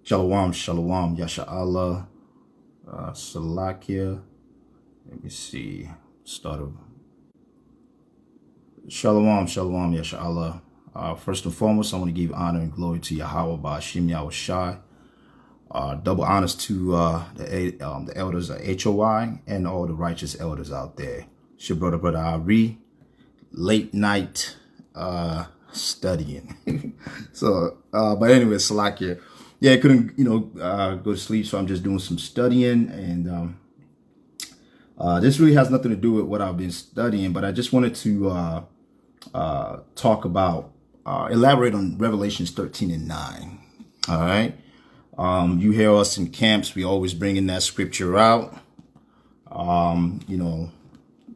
Shalom, shalom, Yasha Allah, Salakia. Let me see. Start over. Shalom, shalom, Yasha Allah. First and foremost, I want to give honor and glory to Yahweh Ba'ashim Yahushai. Double honors to the elders of H.O.I and all the righteous elders out there. It's your brother Arie. Late night studying. But anyway, Salakia. Yeah, I couldn't, go to sleep, so I'm just doing some studying, and this really has nothing to do with what I've been studying, but I just wanted to talk about, elaborate on Revelations 13 and 9. All right. You hear us in camps, we always bringing that scripture out.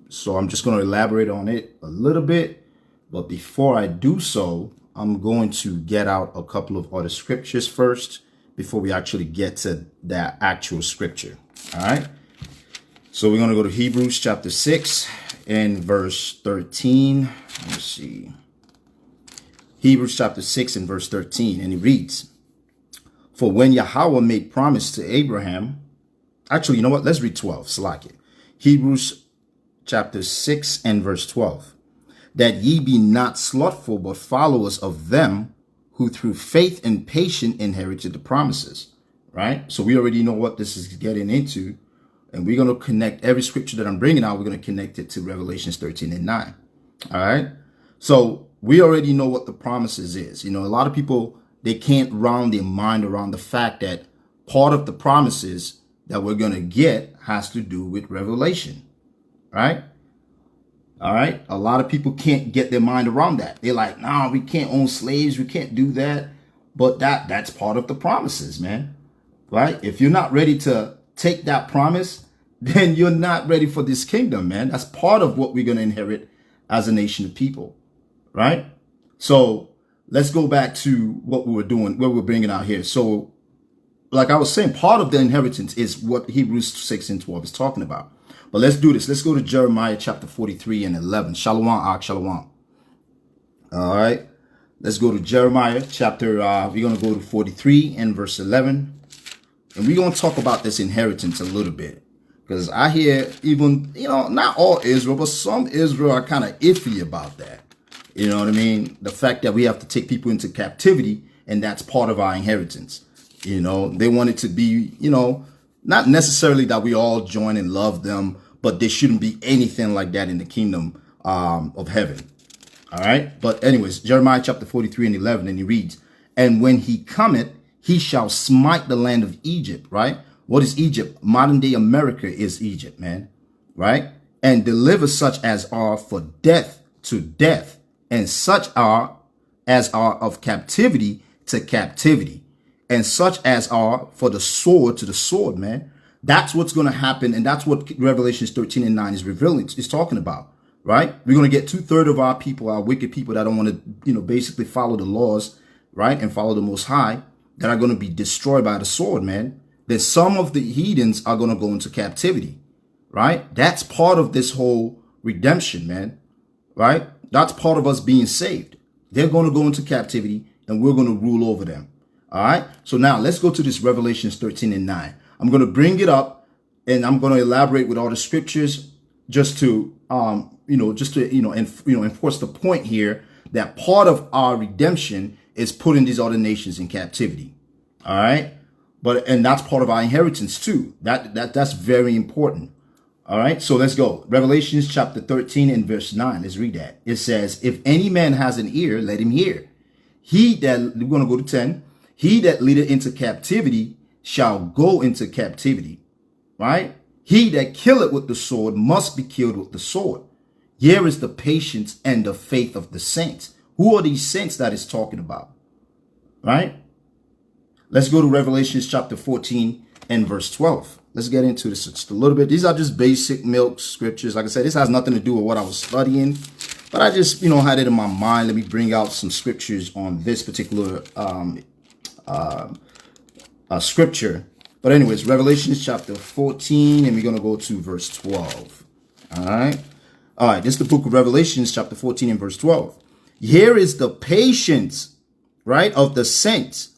So I'm just going to elaborate on it a little bit. But before I do so, I'm going to get out a couple of other scriptures first before we actually get to that actual scripture. All right. So we're going to go to Hebrews chapter 6 and verse 13. Let's see. Hebrews chapter 6 and verse 13. And it reads, "For when Yahweh made promise to Abraham," actually, you know what? Let's read 12. Slack it. Hebrews chapter 6 and verse 12. "That ye be not slothful, but followers of them who through faith and patience inherited the promises." Right? So we already know what this is getting into. And we're going to connect every scripture that I'm bringing out. We're going to connect it to Revelations 13 and 9. All right. So we already know what the promises is. A lot of people, they can't round their mind around the fact that part of the promises that we're going to get has to do with Revelation. Right. All right. A lot of people can't get their mind around that. They're like, nah, we can't own slaves. We can't do that. But that's part of the promises, man. Right. If you're not ready to take that promise, then you're not ready for this kingdom, man. That's part of what we're going to inherit as a nation of people. Right. So let's go back to what we were doing, what we're bringing out here. So like I was saying, part of the inheritance is what Hebrews 6 and 12 is talking about. But let's do this. Let's go to Jeremiah chapter 43 and 11. Shalom, Ak, shalom. All right. Let's go to Jeremiah chapter, we're going to go to 43 and verse 11. And we're going to talk about this inheritance a little bit. Because I hear even, not all Israel, but some Israel are kind of iffy about that. You know what I mean? The fact that we have to take people into captivity, and that's part of our inheritance. They want it to be, not necessarily that we all join and love them, but there shouldn't be anything like that in the kingdom of heaven. All right. But anyways, Jeremiah chapter 43 and 11, and he reads, "And when he cometh, he shall smite the land of Egypt," right? What is Egypt? Modern day America is Egypt, man. Right? "And deliver such as are for death to death, and such as are of captivity to captivity, and such as are for the sword to the sword," man. That's what's going to happen. And that's what Revelations 13 and 9 is revealing, is talking about. Right? We're going to get 2/3 of our people, our wicked people that don't want to, basically follow the laws, right? And follow the Most High, that are going to be destroyed by the sword, man. Then some of the heathens are going to go into captivity, right? That's part of this whole redemption, man, right? That's part of us being saved. They're going to go into captivity, and we're going to rule over them. All right. So now let's go to this Revelations 13 and 9. I'm going to bring it up, and I'm going to elaborate with all the scriptures just to, enforce the point here that part of our redemption is putting these other nations in captivity. All right. And that's part of our inheritance too. That's very important. All right. So let's go. Revelations chapter 13 and verse 9. Let's read that. It says, "If any man has an ear, let him hear. We're going to go to 10. He that leadeth into captivity shall go into captivity." Right? "He that killeth with the sword must be killed with the sword. Here is the patience and the faith of the saints." Who are these saints that it's talking about? Right? Let's go to Revelations chapter 14 and verse 12. Let's get into this just a little bit. These are just basic milk scriptures. Like I said, this has nothing to do with what I was studying, but I just, had it in my mind. Let me bring out some scriptures on this particular scripture. But anyways, Revelations chapter 14, and we're going to go to verse 12. All right. All right. This is the book of Revelations chapter 14 and verse 12. "Here is the patience, right, of the saints,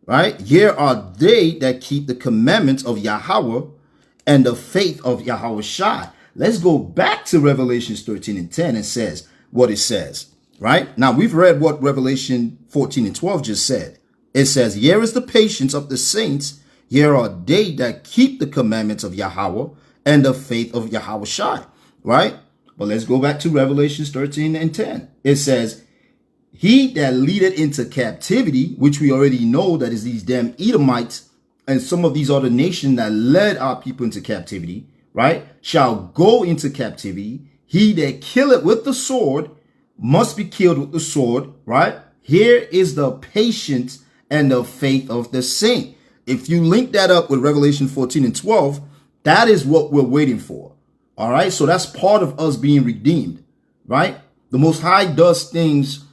right? Here are they that keep the commandments of Yahweh and the faith of Yahweh. Let's go back to Revelations 13 and 10 and says what it says, right? Now, we've read what Revelation 14 and 12 just said. It says, here is the patience of the saints. Here are they that keep the commandments of Yahweh and the faith of Yahweh, right? But let's go back to Revelations 13 and 10. It says, he that leadeth into captivity, which we already know that is these damn Edomites and some of these other nations that led our people into captivity, right, shall go into captivity. He that killeth with the sword must be killed with the sword, right? Here is the patience and the faith of the saint. If you link that up with Revelation 14 and 12, that is what we're waiting for. All right. So that's part of us being redeemed, right? The Most High does things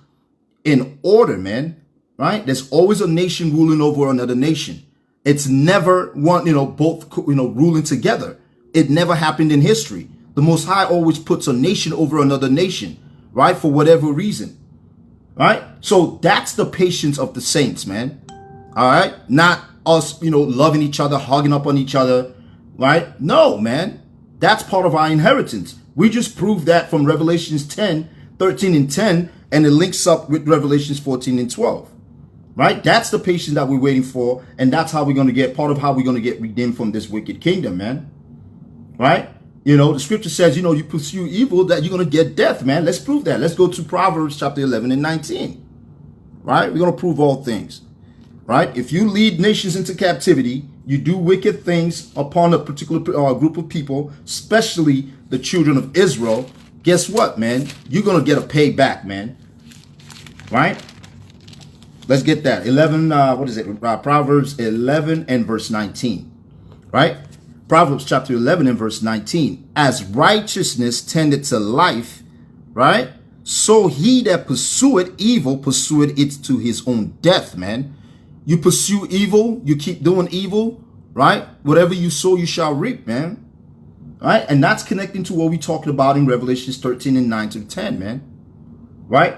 in order, man, right? There's always a nation ruling over another nation. It's never one, both, ruling together. It never happened in history. The Most High always puts a nation over another nation, right? For whatever reason, right? So that's the patience of the saints, man. All right. Not us, loving each other, hugging up on each other, right? No, man. That's part of our inheritance. We just proved that from Revelations 10, 13 and 10, and it links up with Revelations 14 and 12, right? That's the patience that we're waiting for, and that's how we're going to get, part of how we're going to get redeemed from this wicked kingdom, man, right? The scripture says, you pursue evil, that you're going to get death, man. Let's prove that. Let's go to Proverbs chapter 11 and 19, right? We're going to prove all things, right? If you lead nations into captivity, you do wicked things upon a particular group of people, especially the children of Israel, guess what, man? You're going to get a payback, man, right? Let's get that. 11, Proverbs 11 and verse 19, right? Proverbs chapter 11 and verse 19. As righteousness tended to life, right? So he that pursueth evil, pursueth it to his own death, man. You pursue evil, you keep doing evil, right? Whatever you sow, you shall reap, man. Right? And that's connecting to what we talked about in Revelations 13 and 9 to 10, man. Right?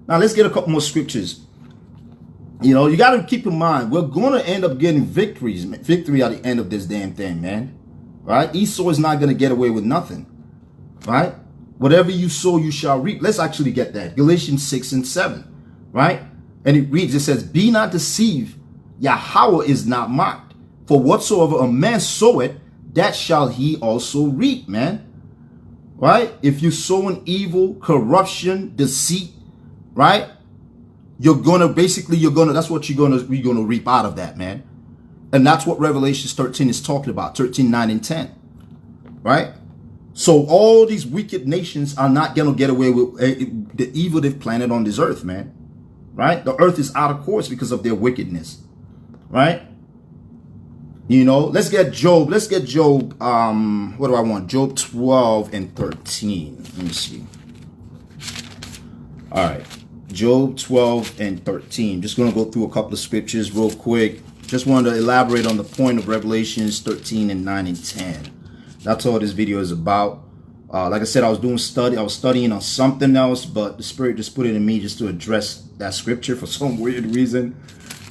Now, let's get a couple more scriptures. You got to keep in mind, we're going to end up getting victory at the end of this damn thing, man. Right? Esau is not going to get away with nothing. Right? Whatever you sow, you shall reap. Let's actually get that. Galatians 6 and 7. Right? And it reads, it says, be not deceived, Yahweh is not mocked. For whatsoever a man soweth, that shall he also reap, man. Right? If you sow in evil, corruption, deceit, right? That's what you're gonna reap out of that, man. And that's what Revelation 13 is talking about, 13, 9, and 10. Right? So all these wicked nations are not gonna get away with the evil they've planted on this earth, man. Right? The earth is out of course because of their wickedness. Right? Let's get Job. What do I want? Job 12 and 13. Let me see. All right. Job 12 and 13. Just going to go through a couple of scriptures real quick. Just wanted to elaborate on the point of Revelations 13 and 9 and 10. That's all this video is about. Like I said, I was studying on something else, but the Spirit just put it in me just to address that scripture for some weird reason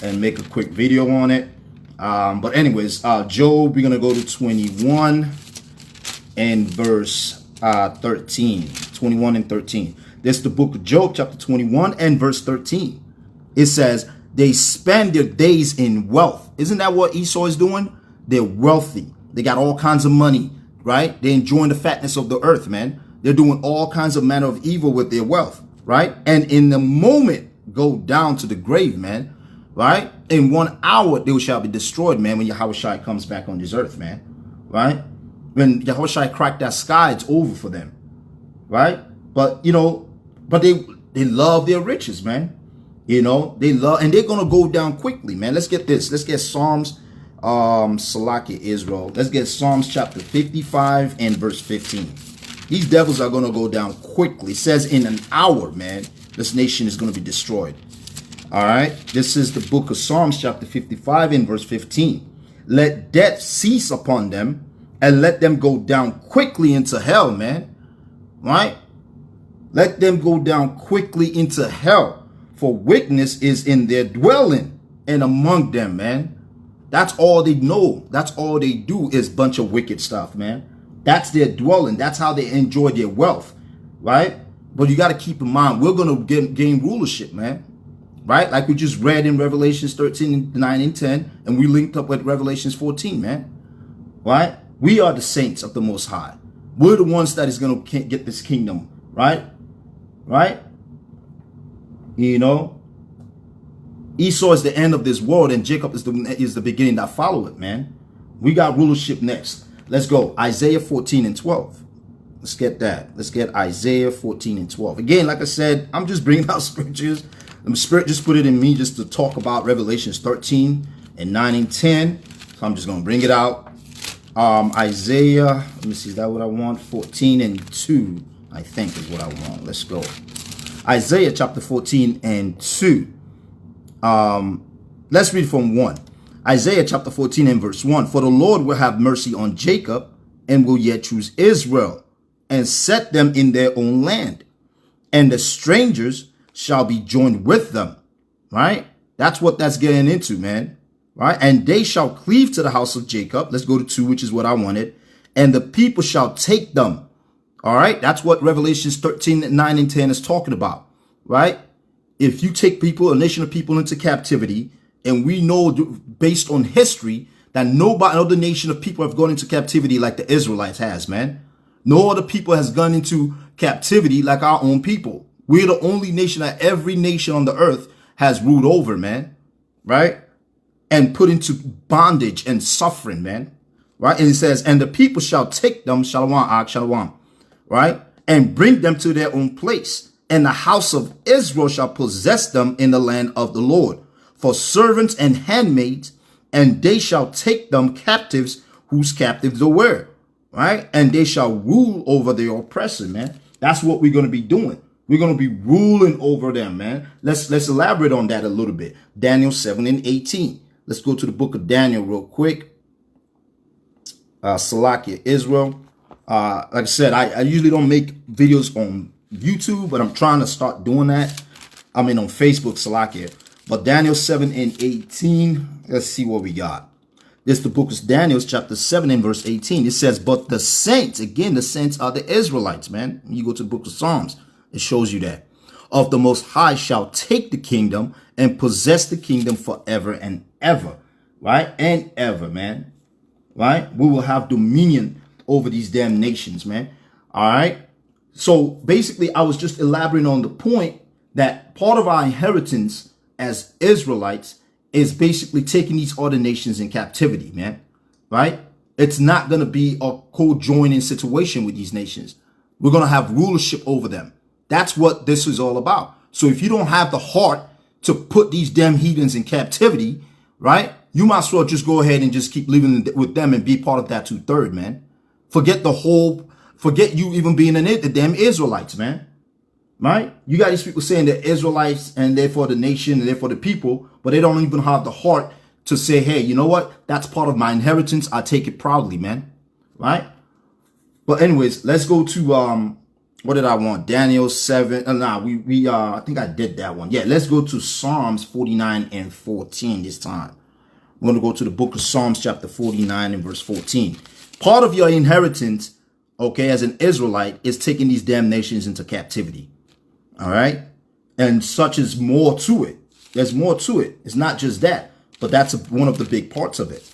and make a quick video on it. But anyways, Job, we're going to go to 21 and verse 13. 21 and 13. This is the book of Job, chapter 21 and verse 13. It says, they spend their days in wealth. Isn't that what Esau is doing? They're wealthy. They got all kinds of money, right? They're enjoying the fatness of the earth, man. They're doing all kinds of manner of evil with their wealth, right? And in the moment, go down to the grave, man. Right? In 1 hour, they shall be destroyed, man, when Yahweh comes back on this earth, man. Right? When Yahweh cracked that sky, it's over for them. Right? But, they love their riches, man. They love, and they're going to go down quickly, man. Let's get this. Let's get Psalms, Salakia Israel. Let's get Psalms chapter 55 and verse 15. These devils are going to go down quickly. It says in an hour, man, this nation is going to be destroyed. All right, this is the book of Psalms chapter 55 and verse 15. Let death cease upon them and let them go down quickly into hell, man. Right? Let them go down quickly into hell, for wickedness is in their dwelling. and among them, man. That's all they know. That's all they do is bunch of wicked stuff, man. That's their dwelling. That's how they enjoy their wealth, right? But you got to keep in mind, we're going to gain rulership, man, right? Like we just read in Revelations 13, 9, and 10, and we linked up with Revelations 14, man, right? We are the saints of the Most High. We're the ones that is going to get this kingdom, right? Right? You know? Esau is the end of this world, and Jacob is the beginning that follow it, man. We got rulership next. Let's go. Isaiah 14 and 12. Let's get that. Let's get Isaiah 14 and 12. Again, like I said, I'm just bringing out scriptures. The Spirit just put it in me just to talk about Revelations 13 and 9 and 10. So I'm just going to bring it out. Isaiah, let me see, is that what I want? 14 and 2, I think is what I want. Let's go. Isaiah chapter 14 and 2. Let's read from 1. Isaiah chapter 14 and verse 1. For the Lord will have mercy on Jacob and will yet choose Israel and set them in their own land. And the strangers shall be joined with them. Right? That's what that's getting into, man. Right? And they shall cleave to the house of Jacob. Let's go to 2, which is what I wanted. And the people shall take them. All right? That's what Revelations 13, 9, and 10 is talking about. Right? If you take people, a nation of people into captivity, and we know based on history that no other nation of people have gone into captivity like the Israelites has, man. No other people has gone into captivity like our own people. We're the only nation that every nation on the earth has ruled over, man. Right? And put into bondage and suffering, man. Right? And it says, and the people shall take them, shalom, shalom, right? And bring them to their own place. And the house of Israel shall possess them in the land of the Lord for servants and handmaids, and they shall take them captives whose captives they were, right? And they shall rule over their oppressor, man. That's what we're going to be doing. We're going to be ruling over them, man. Let's elaborate on that a little bit. Daniel 7 and 18. Let's go to the book of Daniel real quick. Salakia, Israel. Like I said, I usually don't make videos on YouTube, but I'm trying to start doing that. I mean on Facebook, Salakia. But Daniel 7 and 18, let's see what we got. This is the book of Daniel, chapter 7 and verse 18. It says, but the saints, again, the saints are the Israelites, man. You go to the book of Psalms, it shows you that. Of the Most High shall take the kingdom and possess the kingdom forever and ever, right? And ever, man, right? We will have dominion over these damn nations, man. All right. So basically, I was just elaborating on the point that part of our inheritance as Israelites is basically taking these other nations in captivity, man. Right? It's not going to be a co-joining situation with these nations. We're going to have rulership over them. That's what this is all about. So if you don't have the heart to put these damn heathens in captivity, right, you might as well just go ahead and just keep living with them and be part of that 2/3, man. Forget you even being the damn Israelites, man. Right? You got these people saying they're Israelites and they're for the nation and they're for the people, but they don't even have the heart to say, hey, you know what? That's part of my inheritance. I take it proudly, man. Right? But anyways, let's go to what did I want? Daniel 7. I think I did that one. Yeah, let's go to Psalms 49 and 14 this time. We're going to go to the book of Psalms chapter 49 and verse 14. Part of your inheritance, okay, as an Israelite, is taking these damn nations into captivity. All right. And such is more to it. There's more to it. It's not just that, but that's one of the big parts of it.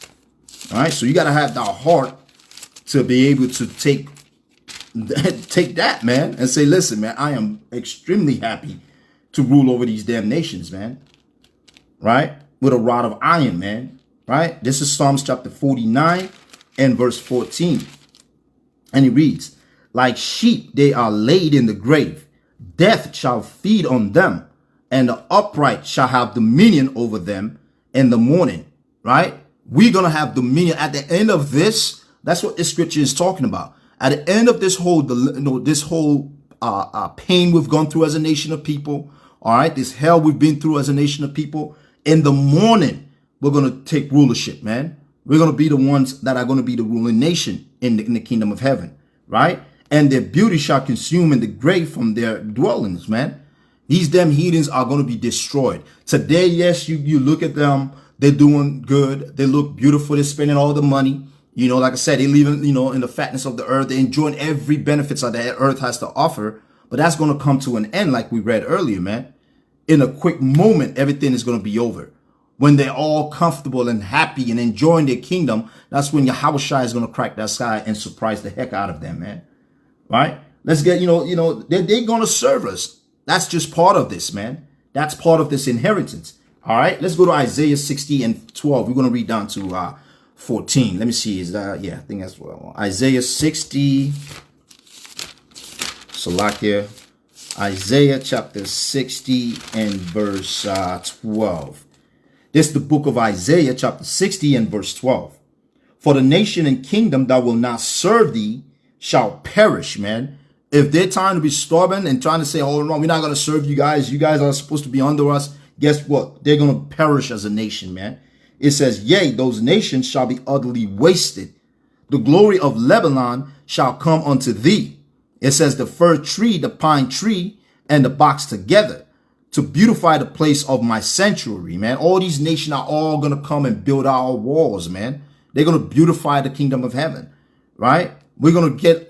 All right. So you got to have the heart to be able to take that, man, and say, listen, man, I am extremely happy to rule over these damn nations, man. Right. With a rod of iron, man. Right. This is Psalms chapter 49 and verse 14. And he reads, like sheep, they are laid in the grave. Death shall feed on them, and the upright shall have dominion over them in the morning. Right? We're going to have dominion at the end of this. That's what this scripture is talking about. At the end of this whole, pain we've gone through as a nation of people. All right. This hell we've been through as a nation of people. In the morning, we're going to take rulership, man. We're going to be the ones that are going to be the ruling nation in the kingdom of heaven. Right? And their beauty shall consume in the grave from their dwellings, man. These damn heathens are going to be destroyed. Today, yes, you look at them. They're doing good. They look beautiful. They're spending all the money. You know, like I said, they live in the fatness of the earth. They're enjoying every benefits that the earth has to offer. But that's going to come to an end, like we read earlier, man. In a quick moment, everything is going to be over. When they're all comfortable and happy and enjoying their kingdom, that's when H.O.I is going to crack that sky and surprise the heck out of them, man. Right? Let's get, they're going to serve us. That's just part of this, man. That's part of this inheritance. All right? Let's go to Isaiah 60 and 12. We're going to read down to 14. Let me see. Is that, yeah, I think that's what I want. Isaiah 60. Salakia. Isaiah chapter 60 and verse 12. This is the book of Isaiah chapter 60 and verse 12. For the nation and kingdom that will not serve thee shall perish, man. If they're trying to be stubborn and trying to say, hold on, we're not going to serve you guys are supposed to be under us. Guess what? They're going to perish as a nation, man. It says, yea, those nations shall be utterly wasted. The glory of Lebanon shall come unto thee. It says the fir tree, the pine tree, and the box together to beautify the place of my sanctuary, man. All these nations are all going to come and build our walls, man. They're going to beautify the kingdom of heaven, right? We're going to get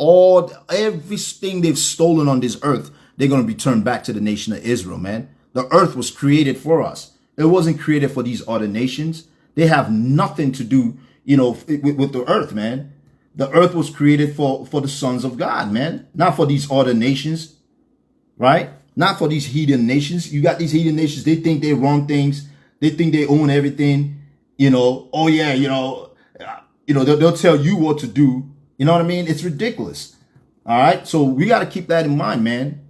everything they've stolen on this earth. They're going to be turned back to the nation of Israel, man. The earth was created for us. It wasn't created for these other nations. They have nothing to do, with the earth, man. The earth was created for the sons of God, man. Not for these other nations, right? Not for these heathen nations. You got these heathen nations. They think they run things. They think they own everything. Oh yeah, they'll tell you what to do. You know what I mean? It's ridiculous. All right. So we got to keep that in mind, man.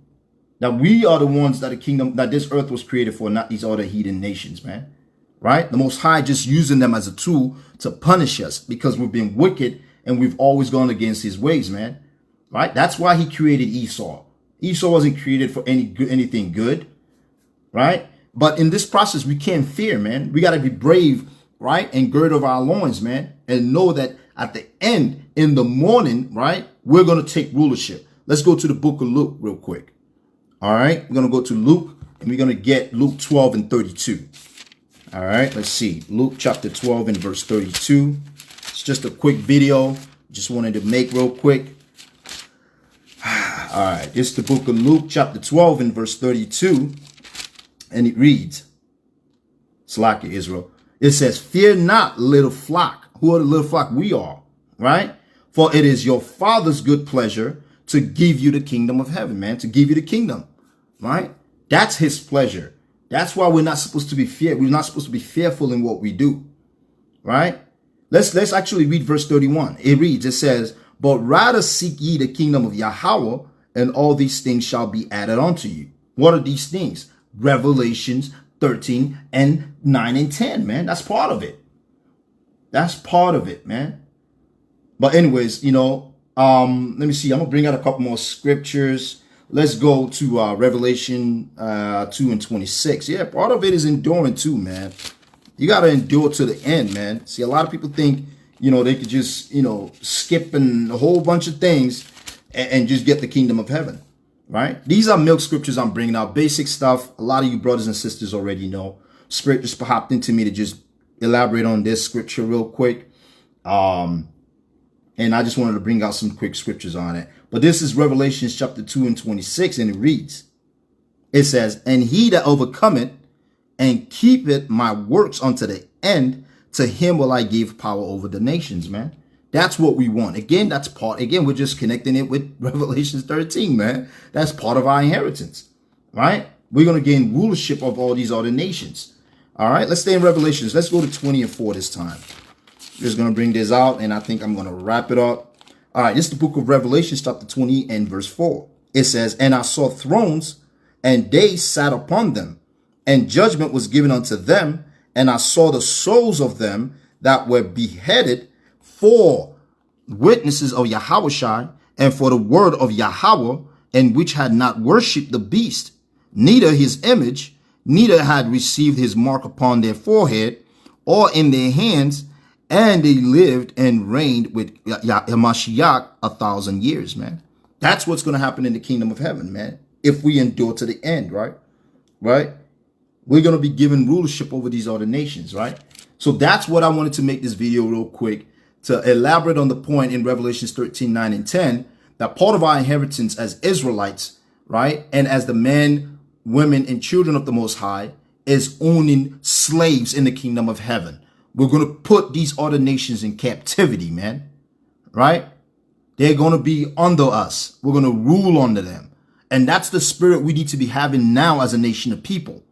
That we are the ones that this earth was created for, not these other heathen nations, man. Right? The Most High just using them as a tool to punish us because we've been wicked and we've always gone against his ways, man. Right? That's why he created Esau. Esau wasn't created for anything good. Right? But in this process, we can't fear, man. We got to be brave, right? And gird of our loins, man. And know that at the end, in the morning, right, we're going to take rulership. Let's go to the book of Luke real quick. All right. We're going to go to Luke and we're going to get Luke 12 and 32. All right. Let's see. Luke chapter 12 and verse 32. It's just a quick video. Just wanted to make real quick. All right. It's the book of Luke chapter 12 and verse 32. And it reads, Salakia Israel. It says, fear not, little flock. Who are the little flock? We are, right? For it is your Father's good pleasure to give you the kingdom of heaven, man. To give you the kingdom, right? That's his pleasure. That's why we're not supposed to be fear. We're not supposed to be fearful in what we do, right? Let's actually read verse 31. It reads, it says, but rather seek ye the kingdom of Yahweh, and all these things shall be added unto you. What are these things? Revelations 13 and 9 and 10, man. That's part of it. That's part of it, man. But anyways, let me see. I'm going to bring out a couple more scriptures. Let's go to Revelation 2 and 26. Yeah, part of it is enduring too, man. You got to endure to the end, man. See, a lot of people think, they could just, skip and a whole bunch of things and just get the kingdom of heaven, right? These are milk scriptures I'm bringing out. Basic stuff. A lot of you brothers and sisters already know. Spirit just popped into me to just elaborate on this scripture real quick. And I just wanted to bring out some quick scriptures on it. But this is Revelation chapter 2 and 26, and it reads, it says, and he that overcometh and keepeth my works unto the end, to him will I give power over the nations, man. That's what we want. Again, we're just connecting it with Revelation 13, man. That's part of our inheritance, right? We're going to gain rulership of all these other nations. All right, let's stay in Revelations. Let's go to 20 and 4 this time. Just going to bring this out, and I think I'm going to wrap it up. All right, this is the book of Revelation, chapter 20 and verse 4. It says, and I saw thrones, and they sat upon them, and judgment was given unto them, and I saw the souls of them that were beheaded for witnesses of Yahweh and for the word of Yahweh, and which had not worshipped the beast, neither his image, neither had received his mark upon their forehead or in their hands, and they lived and reigned with Mashiach 1,000 years, man. That's what's going to happen in the kingdom of heaven, man, if we endure to the end, right? right? We're going to be given rulership over these other nations, right? So that's what I wanted to make this video real quick, to elaborate on the point in Revelations 13, 9, and 10, that part of our inheritance as Israelites, right, and as the men, women, and children of the Most High, is owning slaves in the kingdom of heaven. We're going to put these other nations in captivity, man, right? They're going to be under us. We're going to rule under them. And that's the spirit we need to be having now as a nation of people,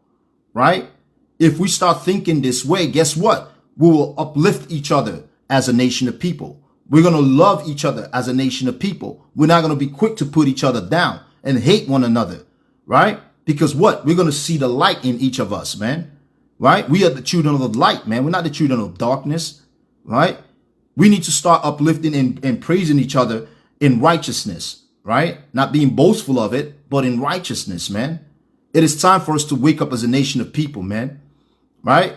right? If we start thinking this way, guess what? We will uplift each other as a nation of people. We're going to love each other as a nation of people. We're not going to be quick to put each other down and hate one another, right? Because what? We're going to see the light in each of us, man, right? We are the children of the light, man. We're not the children of darkness, right? We need to start uplifting and praising each other in righteousness, right? Not being boastful of it, but in righteousness, man. It is time for us to wake up as a nation of people, man, right?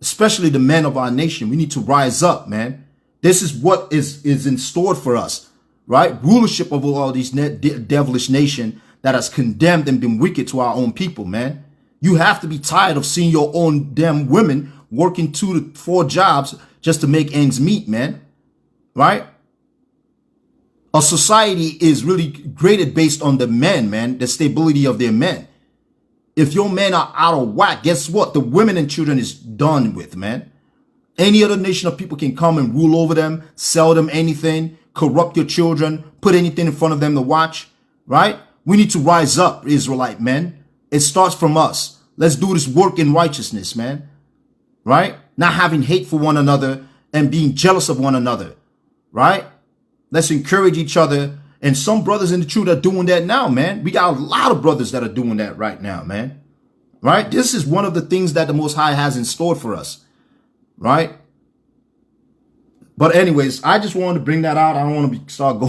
Especially the men of our nation. We need to rise up, man. This is what is in store for us, right? Rulership over all these devilish nation that has condemned and been wicked to our own people, man. You have to be tired of seeing your own damn women working 2 to 4 jobs just to make ends meet, man, right? A society is really graded based on the men, man, the stability of their men. If your men are out of whack, guess what? The women and children is done with, man. Any other nation of people can come and rule over them, sell them anything, corrupt your children, put anything in front of them to watch, right? We need to rise up, Israelite men. It starts from us. Let's do this work in righteousness, man, right? Not having hate for one another and being jealous of one another, right? Let's encourage each other. And some brothers in the truth are doing that now, man. We got a lot of brothers that are doing that right now, man. Right? This is one of the things that the Most High has in store for us. Right? But anyways, I just wanted to bring that out. I don't want to start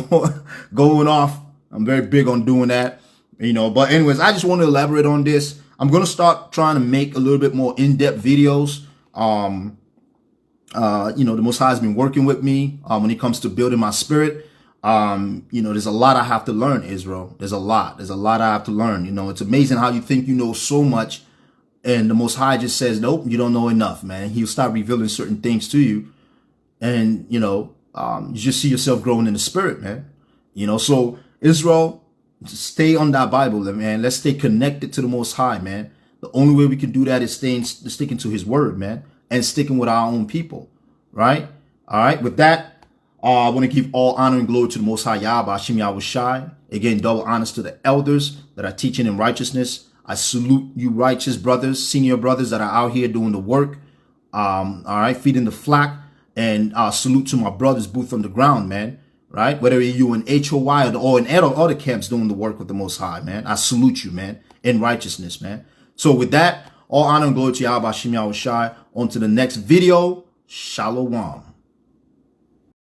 going off. I'm very big on doing that, you know. But anyways, I just want to elaborate on this. I'm going to start trying to make a little bit more in-depth videos. You know, the Most High has been working with me when it comes to building my spirit. You know, there's a lot I have to learn, Israel. There's a lot I have to learn. You know, it's amazing how you think you know so much and the Most High just says, nope, you don't know enough, man. He'll start revealing certain things to you. And, you know, you just see yourself growing in the spirit, man. You know, so Israel, stay on that Bible, man. Let's stay connected to the Most High, man. The only way we can do that is sticking to his word, man, and sticking with our own people, right? All right. With that, I want to give all honor and glory to the Most High Yahweh, H.O.I. Again, double honors to the elders that are teaching in righteousness. I salute you righteous brothers, senior brothers that are out here doing the work. All right, feeding the flock. And salute to my brothers booth on the ground, man. Right? Whether you in H.O.I. or in other camps doing the work with the Most High, man. I salute you, man, in righteousness, man. So with that, all honor and glory to Yahweh, H.O.I. On to the next video. Shalom.